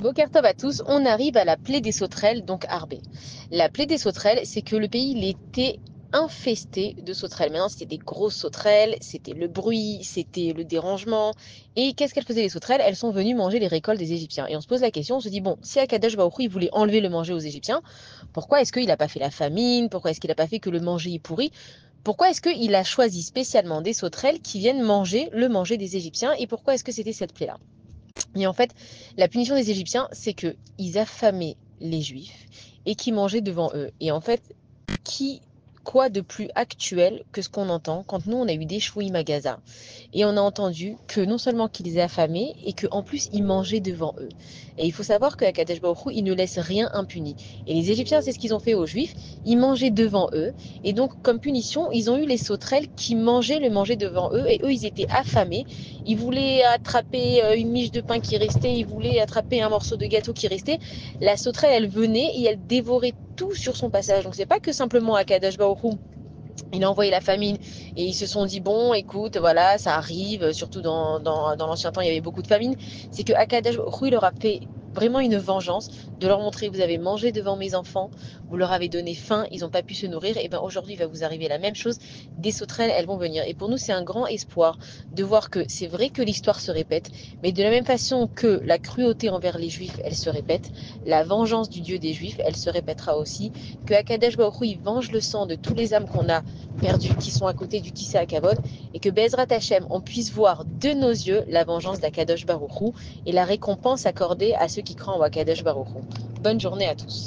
Boker Tov à tous, on arrive à la plaie des sauterelles, donc Arbé. La plaie des sauterelles, c'est que le pays il était infesté de sauterelles. Maintenant, c'était des grosses sauterelles, c'était le bruit, c'était le dérangement. Et qu'est-ce qu'elles faisaient les sauterelles? Elles sont venues manger les récoltes des Égyptiens. Et on se pose la question, on se dit, bon, si Akadosh Baruch Hu, il voulait enlever le manger aux Égyptiens, pourquoi est-ce qu'il n'a pas fait la famine? Pourquoi est-ce qu'il n'a pas fait que le manger y pourrit? Pourquoi est-ce qu'il a choisi spécialement des sauterelles qui viennent manger le manger des Égyptiens? Et pourquoi est-ce que c'était cette plaie-là? Et en fait, la punition des Égyptiens, c'est qu'ils affamaient les Juifs et qu'ils mangeaient devant eux. Et en fait, qui, quoi de plus actuel que ce qu'on entend quand nous, on a eu des chouïs à Gaza et on a entendu que non seulement qu'ils les affamaient et qu'en plus, ils mangeaient devant eux. Et il faut savoir qu'à Kadesh Baruch Hu, ils ne laissent rien impuni. Et les Égyptiens, c'est ce qu'ils ont fait aux Juifs. Ils mangeaient devant eux. Et donc, comme punition, ils ont eu les sauterelles qui mangeaient le manger devant eux. Et eux, ils étaient affamés. Ils voulaient attraper une miche de pain qui restait. Ils voulaient attraper un morceau de gâteau qui restait. La sauterelle, elle venait et elle dévorait tout sur son passage. Donc, c'est pas que simplement à Kadesh Baruch Hu, il a envoyé la famine et ils se sont dit bon écoute voilà ça arrive surtout dans l'ancien temps il y avait beaucoup de famine, c'est que Akadash Hu leur a fait vraiment une vengeance de leur montrer vous avez mangé devant mes enfants, vous leur avez donné faim, ils n'ont pas pu se nourrir, et bien aujourd'hui il va vous arriver la même chose, des sauterelles elles vont venir. Et pour nous c'est un grand espoir de voir que c'est vrai que l'histoire se répète, mais de la même façon que la cruauté envers les juifs elle se répète, la vengeance du Dieu des juifs elle se répétera aussi, que Akadash Baruch Hu il venge le sang de tous les âmes qu'on a perdus qui sont à côté du Kissé à Kavod, et que Bezrat Hashem, on puisse voir de nos yeux la vengeance d'Akadosh Baruch Hu et la récompense accordée à ceux qui croient en Akadosh Baruch Hu. Bonne journée à tous.